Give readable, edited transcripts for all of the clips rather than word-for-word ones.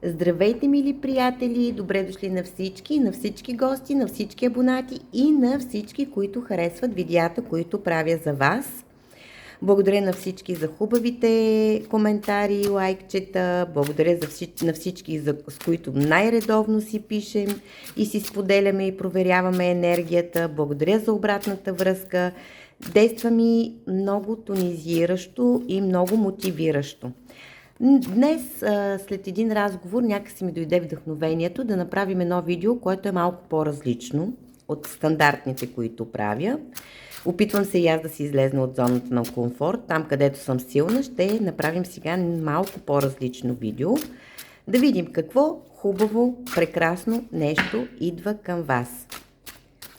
Здравейте, мили приятели! Добре дошли на всички гости, на всички абонати и на всички, които харесват видеята, които правя за вас. Благодаря на всички за хубавите коментари, лайкчета. Благодаря на всички, с които най-редовно си пишем и си споделяме и проверяваме енергията. Благодаря за обратната връзка. Действа ми много тонизиращо и много мотивиращо. Днес, след един разговор, някакси ми дойде вдъхновението да направим едно видео, което е малко по-различно от стандартните, които правя. Опитвам се и аз да си излезна от зоната на комфорт. Там, където съм силна, ще направим сега малко по-различно видео. Да видим какво хубаво, прекрасно нещо идва към вас.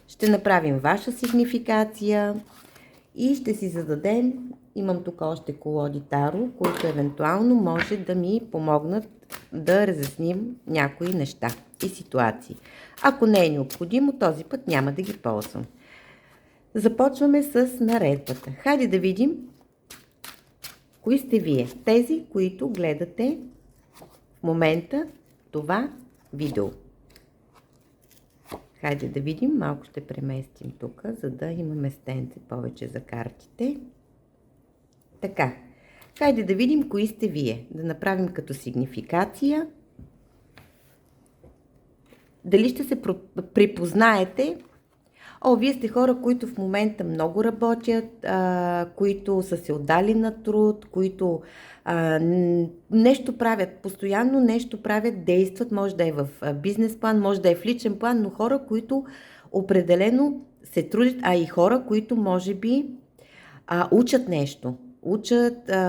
Ще направим ваша сигнификация и ще си зададем. Имам тук още колоди Таро, които евентуално може да ми помогнат да разясним някои неща и ситуации. Ако не е необходимо, този път няма да ги ползвам. Започваме с наредбата. Хайде да видим кои сте вие. Тези, които гледате в момента това видео. Хайде да видим. Малко ще преместим тук, за да има местенце повече за картите. Така. Хайде да видим кои сте вие. Да направим като сигнификация. Дали ще се припознаете? Вие сте хора, които в момента много работят, които са се отдали на труд, които нещо правят, постоянно нещо правят, действат, може да е в бизнес план, може да е в личен план, но хора, които определено се трудят, и хора, които може би учат нещо.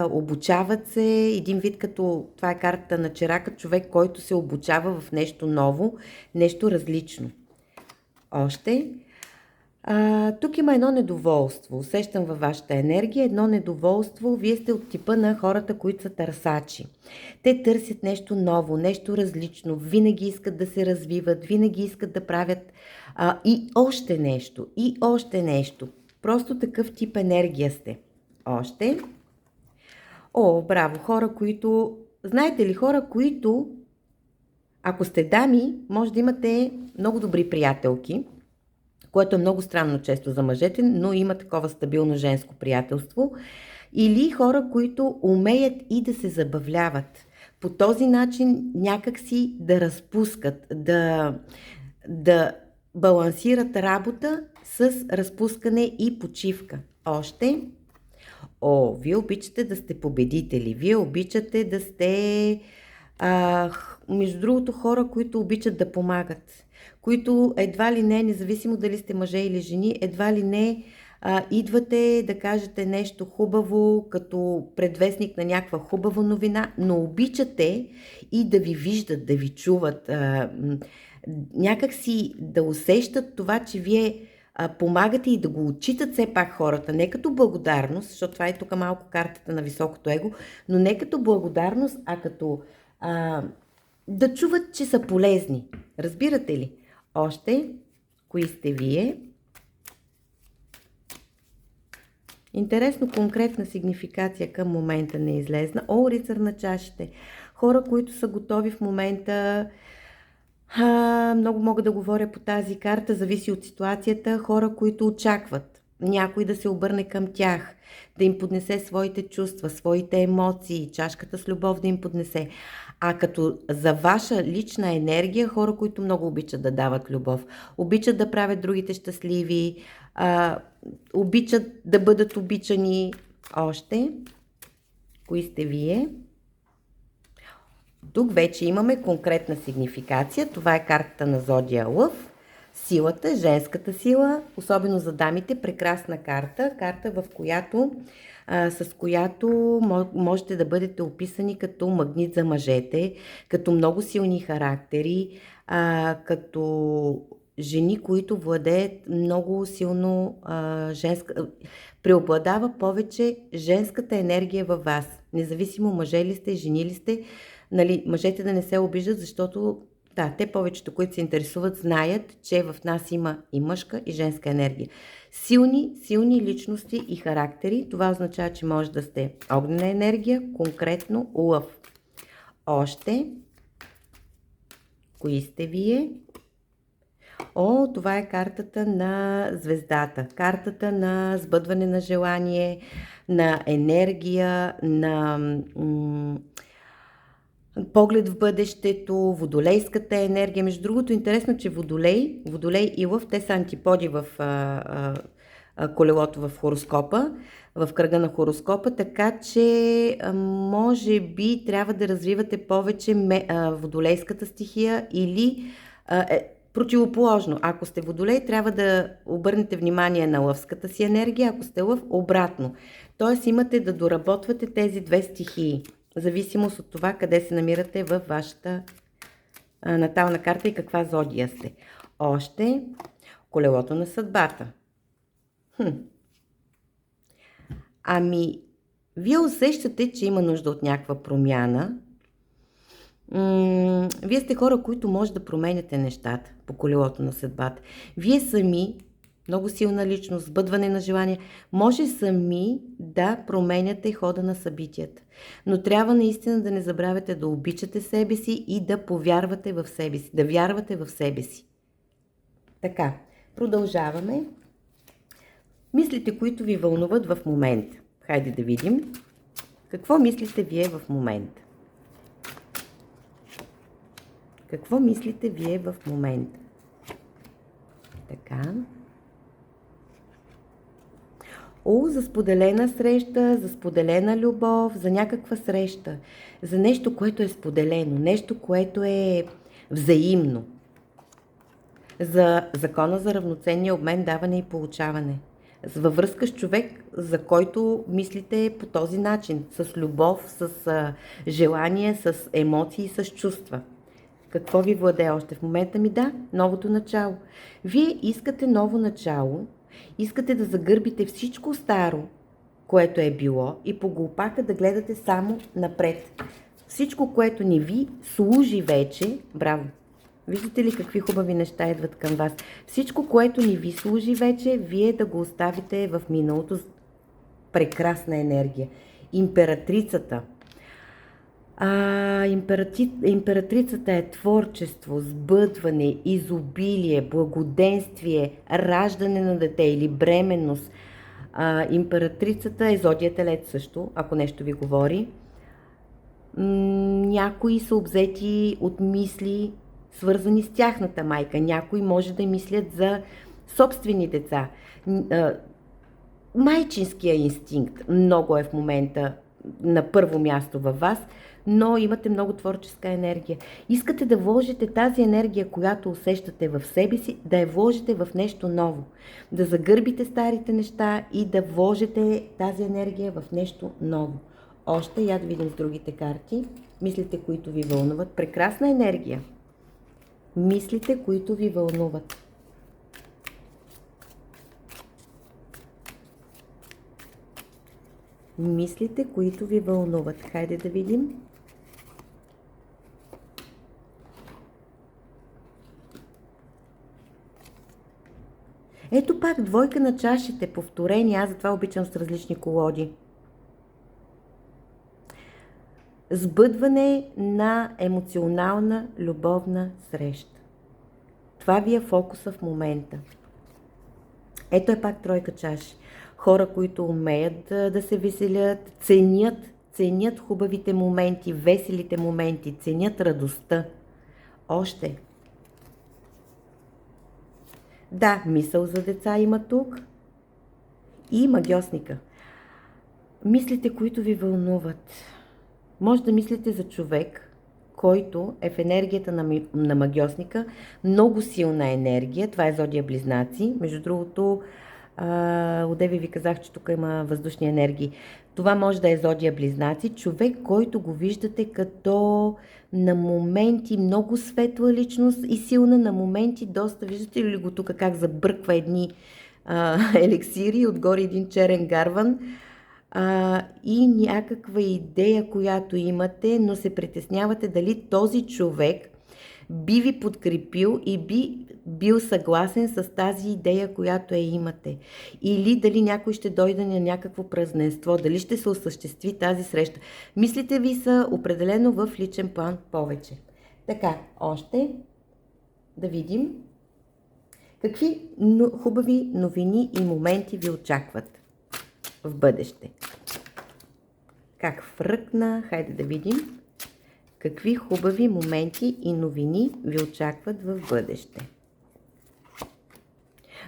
Обучават се, един вид като, това е картата на черака, човек, който се обучава в нещо ново, нещо различно. Още. Тук има едно недоволство. Усещам във вашата енергия едно недоволство. Вие сте от типа на хората, които са търсачи. Те търсят нещо ново, нещо различно. Винаги искат да се развиват, винаги искат да правят и още нещо, и още нещо. Просто такъв тип енергия сте. Още. Браво! Хора, които... Знаете ли, хора, които... Ако сте дами, може да имате много добри приятелки, което е много странно често за мъжете, но има такова стабилно женско приятелство. Или хора, които умеят и да се забавляват. По този начин някакси да разпускат, да балансират работа с разпускане и почивка. Още. Вие обичате да сте победители. Вие обичате да сте, между другото, хора, които обичат да помагат. Които едва ли не, независимо дали сте мъже или жени, едва ли не идвате да кажете нещо хубаво, като предвестник на някаква хубава новина, но обичате и да ви виждат, да ви чуват, някак си да усещат това, че вие помагате и да го отчитат все пак хората, не като благодарност, защото това е тук малко картата на високото его, но не като благодарност, а като да чуват, че са полезни. Разбирате ли? Още, кои сте вие? Интересно, конкретна сигнификация към момента не излезна. Рицар на чашите. Хора, които са готови в момента. Много мога да говоря по тази карта, зависи от ситуацията. Хора, които очакват някой да се обърне към тях, да им поднесе своите чувства, своите емоции, чашката с любов да им поднесе. Като за ваша лична енергия, хора, които много обичат да дават любов, обичат да правят другите щастливи, обичат да бъдат обичани. Още. Кои сте вие? Тук вече имаме конкретна сигнификация. Това е картата на Зодия Лъв. Силата, женската сила, особено за дамите, прекрасна карта. Карта, с която можете да бъдете описани като магнит за мъжете, като много силни характери, като жени, които владеят много силно преобладава повече женската енергия във вас. Независимо мъже ли сте, жени ли сте, мъжете да не се обиждат, защото те повечето, които се интересуват, знаят, че в нас има и мъжка, и женска енергия. Силни личности и характери. Това означава, че може да сте огнена енергия, конкретно лъв. Още. Кои сте вие? О, това е картата на звездата. Картата на сбъдване на желание, на енергия, на поглед в бъдещето, водолейската енергия. Между другото, интересно, че Водолей и Лъв, те са антиподи в колелото в хороскопа, в кръга на хороскопа, така че може би трябва да развивате повече водолейската стихия или противоположно. Ако сте Водолей, трябва да обърнете внимание на лъвската си енергия, ако сте Лъв, обратно. Тоест имате да доработвате тези две стихии, в зависимост от това къде се намирате във вашата натална карта и каква зодия сте. Още колелото на съдбата. Ами, вие усещате, че има нужда от някаква промяна. Вие сте хора, които може да променяте нещата по колелото на съдбата. Вие сами, много силна личност, сбъдване на желания, може сами да променяте хода на събитията. Но трябва наистина да не забравяте да обичате себе си и да повярвате в себе си, да вярвате в себе си. Така, продължаваме. Мислите, които ви вълнуват в момента. Хайде да видим. Какво мислите вие в момента? Какво мислите вие в момента? Така. За споделена среща, за споделена любов, за някаква среща. За нещо, което е споделено, нещо, което е взаимно. За закона за равноценния обмен, даване и получаване. Във връзка с човек, за който мислите по този начин. С любов, с желание, с емоции, с чувства. Какво ви владее още в момента ми? Да, новото начало. Вие искате ново начало, искате да загърбите всичко старо, което е било и по глупака да гледате само напред. Всичко, което не ви служи вече, браво, виждате ли какви хубави неща идват към вас? Всичко, което не ви служи вече, вие да го оставите в миналото. Прекрасна енергия. Императрицата. Императрицата е творчество, сбъдване, изобилие, благоденствие, раждане на дете или бременност. Императрицата е зодия Телец също, ако нещо ви говори. Някои са обзети от мисли, свързани с тяхната майка. Някои може да мислят за собствени деца. Майчинския инстинкт много е в момента на първо място във вас, но имате много творческа енергия. Искате да вложите тази енергия, която усещате в себе си, да я вложите в нещо ново. Да загърбите старите неща и да вложите тази енергия в нещо ново. Още, я да видим с другите карти. Мислите, които ви вълнуват. Прекрасна енергия. Мислите, които ви вълнуват. Мислите, които ви вълнуват. Хайде да видим. Ето пак двойка на чашите, повторение. Аз затова обичам с различни колоди. Сбъдване на емоционална, любовна среща. Това ви е фокуса в момента. Ето е пак тройка чаши. Хора, които умеят да се веселят, ценят хубавите моменти, веселите моменти, ценят радостта. Още. Да, мисъл за деца има тук. И магьосника. Мислите, които ви вълнуват. Може да мислите за човек, който е в енергията на магьосника. Много силна енергия. Това е зодия Близнаци. Между другото, одеве ви казах, че тук има въздушни енергии. Това може да е зодия Близнаци. Човек, който го виждате като на моменти много светла личност и силна, на моменти доста. Виждате ли го тук как забърква едни елексири, отгоре един черен гарван и някаква идея, която имате, но се притеснявате дали този човек би ви подкрепил и би бил съгласен с тази идея, която имате. Или дали някой ще дойде на някакво празненство, дали ще се осъществи тази среща. Мислите ви са определено в личен план повече. Така, още. да видим какви хубави новини и моменти ви очакват в бъдеще. Как фръкна, хайде да видим какви хубави моменти и новини ви очакват в бъдеще.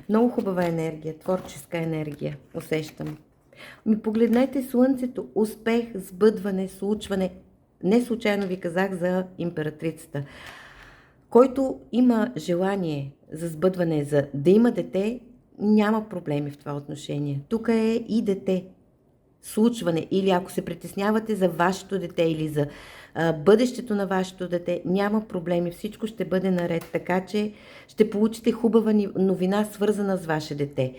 Много хубава енергия, творческа енергия, усещам. Погледнете Слънцето, успех, сбъдване, случване. Не случайно ви казах за императрицата. Който има желание за сбъдване, за да има дете, няма проблеми в това отношение. Тук е и дете, случване, или ако се притеснявате за вашето дете или за бъдещето на вашето дете, няма проблеми, всичко ще бъде наред, така че ще получите хубава новина, свързана с ваше дете.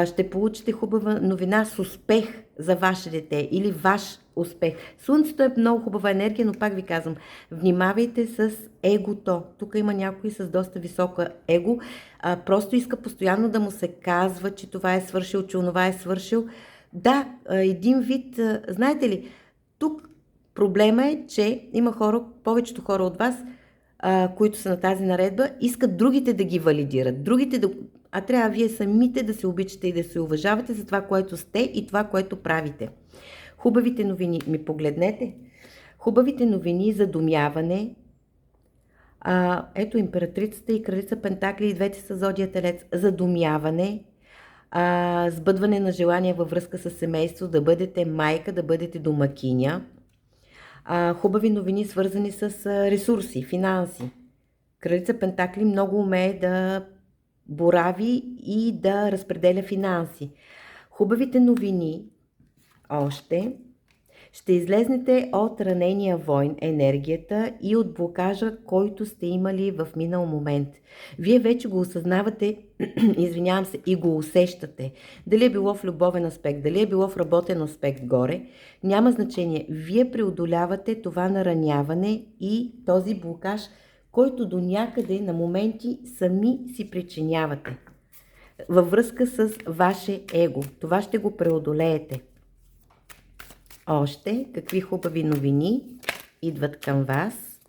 Ще получите хубава новина с успех за ваше дете или ваш успех. Слънцето е много хубава енергия, но пак ви казвам, внимавайте с егото. Тук има някой с доста висока его, просто иска постоянно да му се казва, че това е свършил, че онова е свършил. Да, един вид, знаете ли, тук проблема е, че има хора, повечето хора от вас, които са на тази наредба, искат другите да ги валидират, а трябва вие самите да се обичате и да се уважавате за това, което сте и това, което правите. Хубавите новини, погледнете, хубавите новини за домяване, ето императрицата и кралица Пентакли, и двете са зодия Телец, за домяване, сбъдване на желания във връзка с семейство, да бъдете майка, да бъдете домакиня, хубави новини свързани с ресурси, финанси. Кралица Пентакли много умее да борави и да разпределя финанси. Хубавите новини още ще излезнете от ранения войн, енергията и от блокажа, който сте имали в минал момент. Вие вече го осъзнавате, извинявам се, и го усещате. Дали е било в любовен аспект, дали е било в работен аспект горе, няма значение. Вие преодолявате това нараняване и този блокаж, който до някъде на моменти сами си причинявате. Във връзка с ваше его. Това ще го преодолеете. Още какви хубави новини идват към вас.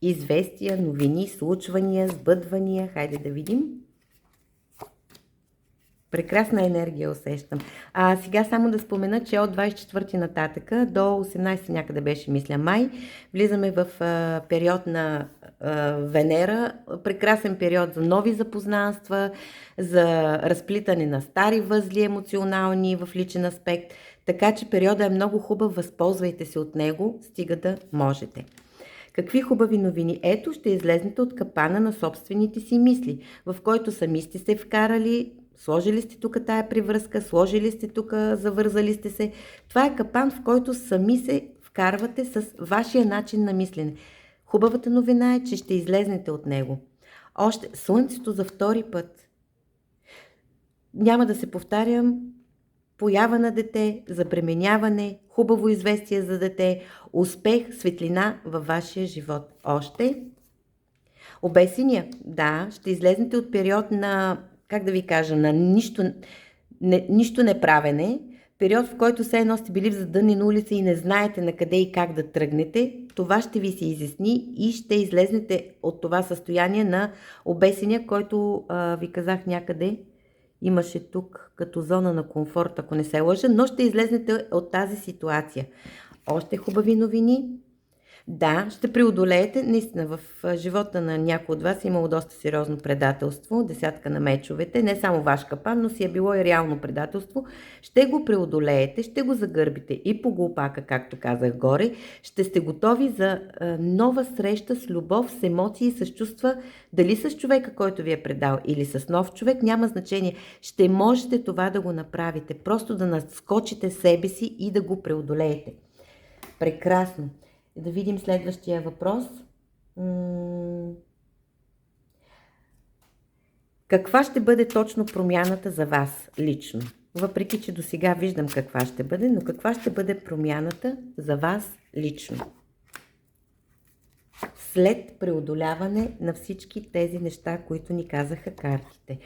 Известия, новини, случвания, сбъдвания. Хайде да видим. Прекрасна енергия усещам. Сега само да спомена, че от 24 нататъка до 18 някъде беше, мисля, май, влизаме в период на Венера. Прекрасен период за нови запознанства, за разплитане на стари възли емоционални в личен аспект. Така че периода е много хубав, възползвайте се от него, стига да можете. Какви хубави новини? Ето, ще излезнете от капана на собствените си мисли, в който сами сте се вкарали, сложили сте тук тая привръзка, сложили сте тук, завързали сте се. Това е капан, в който сами се вкарвате с вашия начин на мислене. Хубавата новина е, че ще излезнете от него. Още Слънцето за втори път. Няма да се повтарям. Поява на дете, забременяване, хубаво известие за дете, успех, светлина във вашия живот. Още обесения. Да, ще излезнете от период на, как да ви кажа, на нищо неправене, период, в който все едно сте били в задънена улица и не знаете на къде и как да тръгнете. Това ще ви се изясни и ще излезнете от това състояние на обесения, който ви казах някъде. Имаше тук като зона на комфорт, ако не се лъжа, но ще излезнете от тази ситуация. Още хубави новини. Да, ще преодолеете, наистина в живота на някой от вас е имало доста сериозно предателство, десятка на мечовете, не само ваш капан, но си е било и реално предателство. Ще го преодолеете, ще го загърбите и по глупака, както казах горе. Ще сте готови за нова среща с любов, с емоции, с чувства, дали с човека, който ви е предал или с нов човек, няма значение. Ще можете това да го направите, просто да надскочите себе си и да го преодолеете. Прекрасно! Да видим следващия въпрос. Каква ще бъде точно промяната за вас лично? Въпреки, че до сега виждам каква ще бъде, но каква ще бъде промяната за вас лично? След преодоляване на всички тези неща, които ни казаха картите.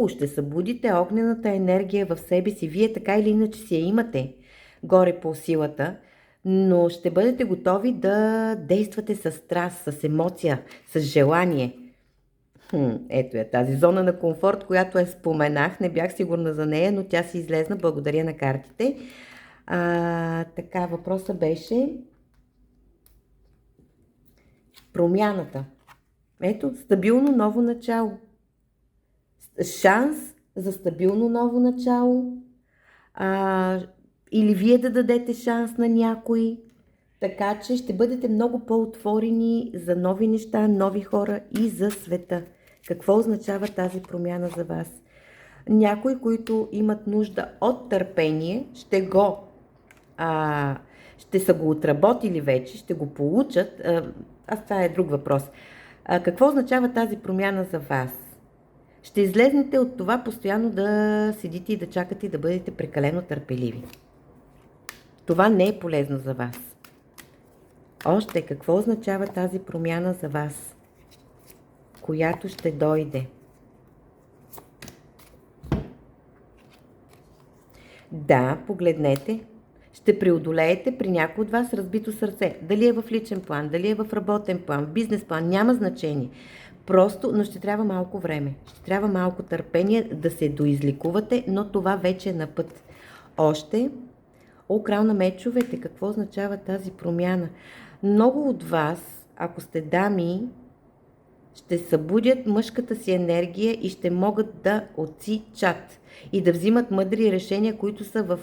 Ще събудите огнената енергия в себе си. Вие така или иначе си я имате горе по силата. но ще бъдете готови да действате с страст, с емоция, с желание. Ето я тази зона на комфорт, която споменах, не бях сигурна за нея, но тя си излезна, благодаря на картите. Така, въпросът беше промяната. Ето, стабилно ново начало. Шанс за стабилно ново начало. Или вие да дадете шанс на някой. Така че ще бъдете много по-отворени за нови неща, нови хора и за света. Какво означава тази промяна за вас? Някои, които имат нужда от търпение, ще са го отработили вече, ще го получат. Това е друг въпрос. Какво означава тази промяна за вас? Ще излезнете от това постоянно да седите и да чакате и да бъдете прекалено търпеливи. Това не е полезно за вас. Още, какво означава тази промяна за вас, която ще дойде? Да, погледнете, ще преодолеете при някой от вас разбито сърце. Дали е в личен план, дали е в работен план, в бизнес план, няма значение. Просто, но ще трябва малко време, ще трябва малко търпение да се доизликувате, но това вече е на път. Още, крал на мечовете, какво означава тази промяна? Много от вас, ако сте дами, ще събудят мъжката си енергия и ще могат да отсичат и да взимат мъдри решения, които са в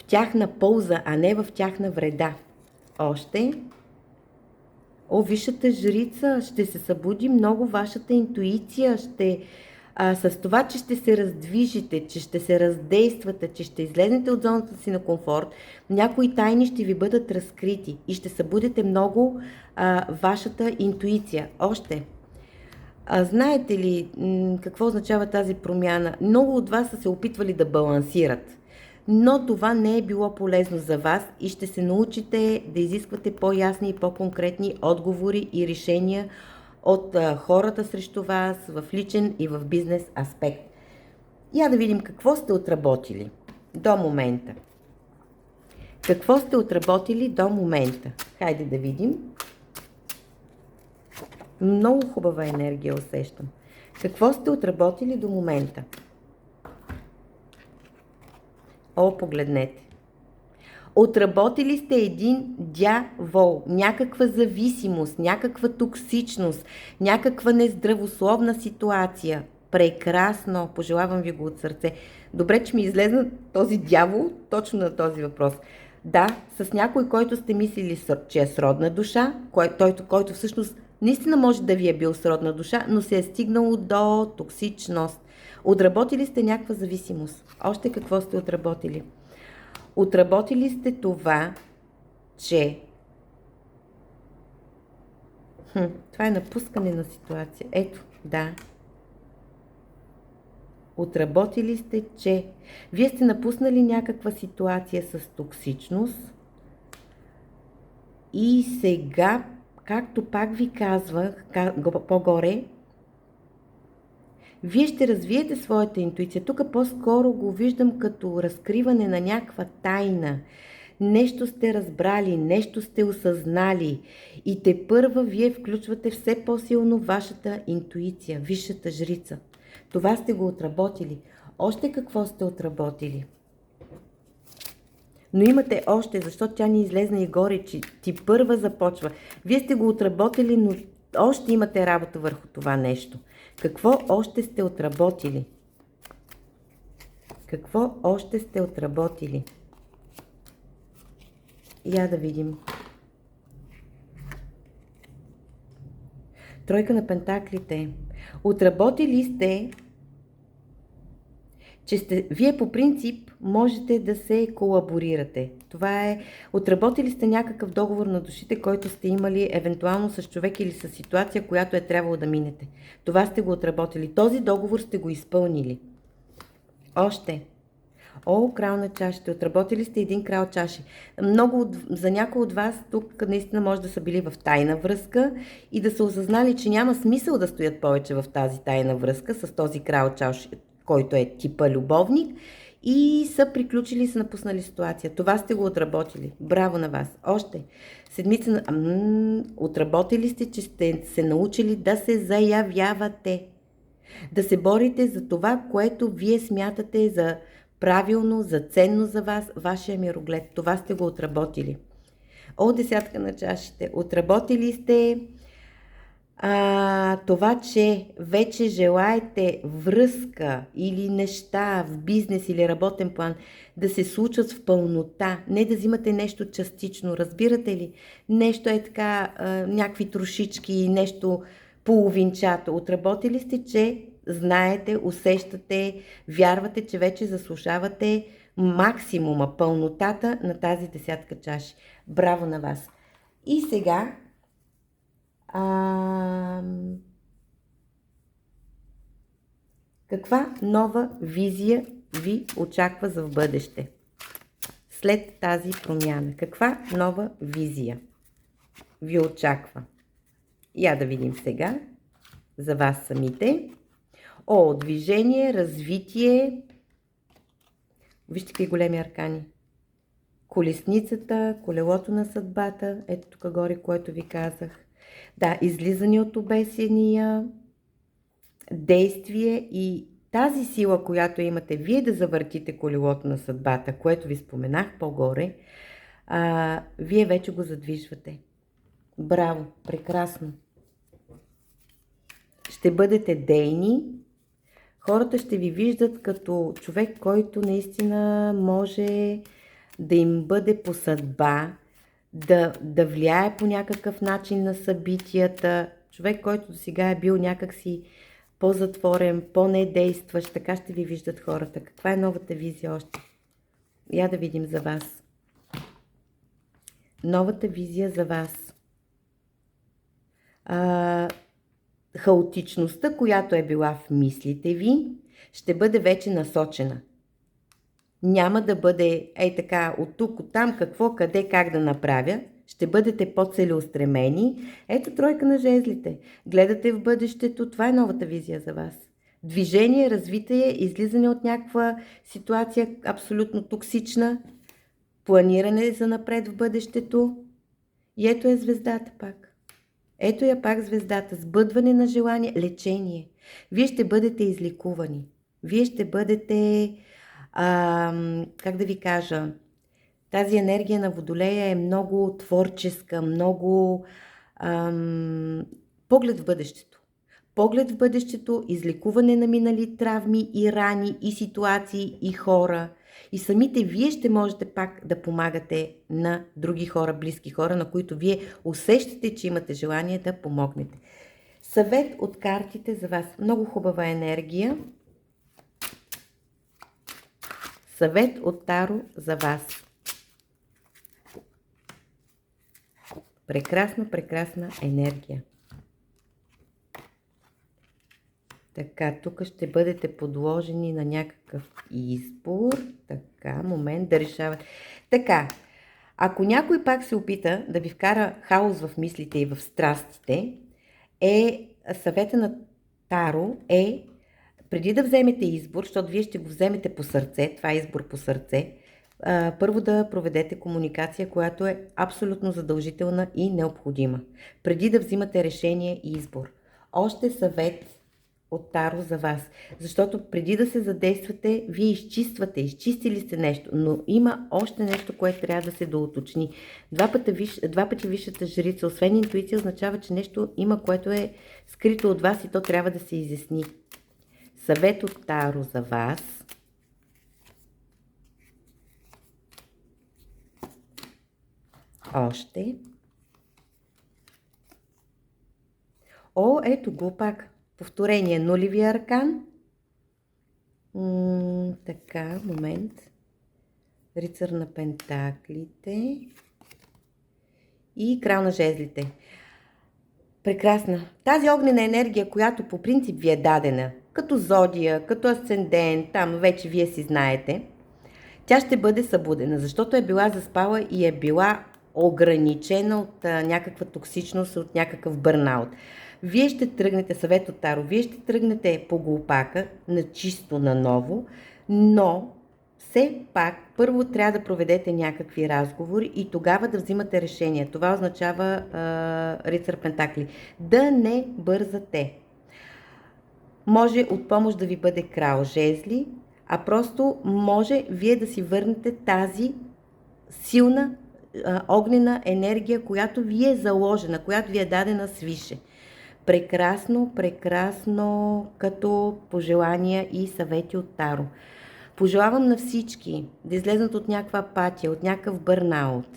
тяхна полза, а не в тяхна вреда. Още, висшата жрица, ще се събуди много вашата интуиция, с това, че ще се раздвижите, че ще се раздействате, че ще излезнете от зоната си на комфорт, някои тайни ще ви бъдат разкрити и ще събудете много вашата интуиция. Още, знаете ли какво означава тази промяна? Много от вас са се опитвали да балансират, но това не е било полезно за вас и ще се научите да изисквате по-ясни и по-конкретни отговори и решения от хората срещу вас в личен и в бизнес аспект. Я да видим какво сте отработили до момента. Какво сте отработили до момента? Хайде да видим. Много хубава енергия усещам. Какво сте отработили до момента? Погледнете. Отработили сте един дявол, някаква зависимост, някаква токсичност, някаква нездравословна ситуация. Прекрасно, пожелавам ви го от сърце. Добре, че ми излезна този дявол точно на този въпрос. Да, с някой, който сте мислили, че е сродна душа, който всъщност наистина може да ви е бил сродна душа, но се е стигнало до токсичност. Отработили сте някаква зависимост. Още какво сте отработили? Отработили сте това, че това е напускане на ситуация. Ето, да. Отработили сте, че вие сте напуснали някаква ситуация с токсичност и сега, както пак ви казвах по-горе, вие ще развиете своята интуиция. Тук по-скоро го виждам като разкриване на някаква тайна. Нещо сте разбрали, нещо сте осъзнали и тепърва вие включвате все по-силно вашата интуиция, висшата жрица. Това сте го отработили. Още какво сте отработили? Но имате още, защото тя ни излезна и горе, че ти първа започва. Вие сте го отработили, но още имате работа върху това нещо. Какво още сте отработили? Какво още сте отработили? Я да видим. Тройка на пентаклите. Отработили сте, че вие по принцип можете да се колаборирате. Това е, отработили сте някакъв договор на душите, който сте имали евентуално с човек или с ситуация, която е трябвало да минете. Това сте го отработили. Този договор сте го изпълнили. Още. Крал на чашите. Отработили сте един крал чаши. За някои от вас тук наистина може да са били в тайна връзка и да са осъзнали, че няма смисъл да стоят повече в тази тайна връзка с този крал чаши, който е типа любовник, и са приключили, са напуснали ситуация. Това сте го отработили. Браво на вас. Още. Седмица, отработили сте, че сте се научили да се заявявате. Да се борите за това, което вие смятате за правилно, за ценно за вас, вашия мироглед. Това сте го отработили. Десятка на чашите. Отработили сте това, че вече желаете връзка или неща в бизнес или работен план да се случат в пълнота, не да взимате нещо частично, разбирате ли? Нещо е така, някакви трошички, нещо половинчато. Отработили сте, че знаете, усещате, вярвате, че вече заслужавате максимума, пълнотата на тази десятка чаши. Браво на вас! И сега каква нова визия ви очаква за в бъдеще? След тази промяна. Каква нова визия ви очаква? Я да видим сега за вас самите. Движение, развитие. Вижте какви големи аркани. Колесницата, колелото на съдбата. Ето тук горе, което ви казах. Да, излизане от обесения, действие и тази сила, която имате вие да завъртите колелото на съдбата, което ви споменах по-горе, вие вече го задвижвате. Браво, прекрасно. Ще бъдете дейни. Хората ще ви виждат като човек, който наистина може да им бъде по съдба, да влияе по някакъв начин на събитията. Човек, който до сега е бил някакси по-затворен, по-недействащ, така ще ви виждат хората. Каква е новата визия още? Я да видим за вас. Новата визия за вас. Хаотичността, която е била в мислите ви, ще бъде вече насочена. Няма да бъде така от тук, от там, какво, къде, как да направя. Ще бъдете по-целеустремени. Ето тройка на жезлите. Гледате в бъдещето. Това е новата визия за вас. Движение, развитие, излизане от някаква ситуация абсолютно токсична. Планиране за напред в бъдещето. И ето е звездата пак. Ето я пак звездата. Сбъдване на желание, лечение. Вие ще бъдете излекувани. Вие ще бъдете... как да ви кажа, тази енергия на Водолея е много творческа, много поглед в бъдещето. Поглед в бъдещето, излекуване на минали травми и рани, и ситуации, и хора. И самите вие ще можете пак да помагате на други хора, близки хора, на които вие усещате, че имате желание да помогнете. Съвет от картите за вас. Много хубава енергия. Съвет от Таро за вас. Прекрасна, прекрасна енергия. Така, тук ще бъдете подложени на някакъв избор. Така, момент да решавате. Така, ако някой пак се опита да ви вкара хаос в мислите и в страстите, съвета на Таро е преди да вземете избор, защото вие ще го вземете по сърце, това е избор по сърце, първо да проведете комуникация, която е абсолютно задължителна и необходима. Преди да взимате решение и избор. Още съвет от Таро за вас. Защото преди да се задействате, вие изчистили сте нещо, но има още нещо, което трябва да се доуточни. Два пъти висшата жрица, освен интуиция, означава, че нещо има, което е скрито от вас и то трябва да се изясни. Съвет от Таро за вас. Още. Ето го пак. Повторение. Нулевия аркан. Така, момент. Рицар на пентаклите. И крал на жезлите. Прекрасна. Тази огнена енергия, която по принцип ви е дадена, като зодия, като асцендент, там вече вие си знаете, тя ще бъде събудена, защото е била заспала и е била ограничена от някаква токсичност, от някакъв бърнаут. Вие ще тръгнете, съвет от Таро, вие ще тръгнете по глупака, на чисто, наново, но все пак първо трябва да проведете някакви разговори и тогава да взимате решение. Това означава рицар Пентакли. Да не бързате. Може от помощ да ви бъде крал жезли, а просто може вие да си върнете тази силна огнена енергия, която ви е заложена, която ви е дадена свише. Прекрасно, прекрасно като пожелания и съвети от Таро. Пожелавам на всички да излезнат от някаква апатия, от някакъв бърнаут.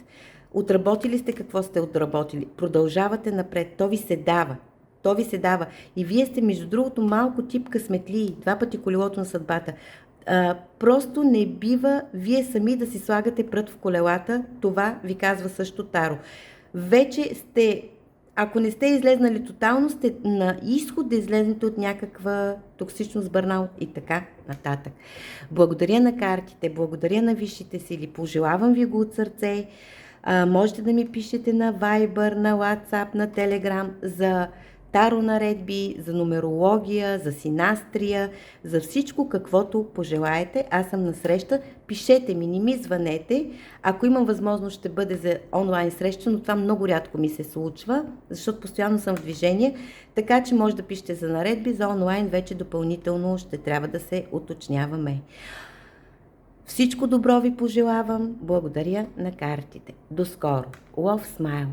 Отработили сте какво сте отработили. Продължавате напред. То ви се дава. То ви се дава. И вие сте, между другото, малко тип късметли. 2 пъти колелото на съдбата. Просто не бива вие сами да си слагате прът в колелата. Това ви казва също Таро. Вече сте, ако не сте излезнали тотално, сте на изход да излезнете от някаква токсичност, бърнаут и така нататък. Благодаря на картите, благодаря на висшите сили, пожелавам ви го от сърце. Можете да ми пишете на Viber, на WhatsApp, на Telegram за таро наредби, за нумерология, за синастрия, за всичко каквото пожелаете. Аз съм на среща. Пишете ми, не ми звънете. Ако имам възможност, ще бъде за онлайн среща, но това много рядко ми се случва, защото постоянно съм в движение, така че може да пишете за наредби, за онлайн вече допълнително ще трябва да се уточняваме. Всичко добро ви пожелавам. Благодаря на картите. До скоро. Love Smile.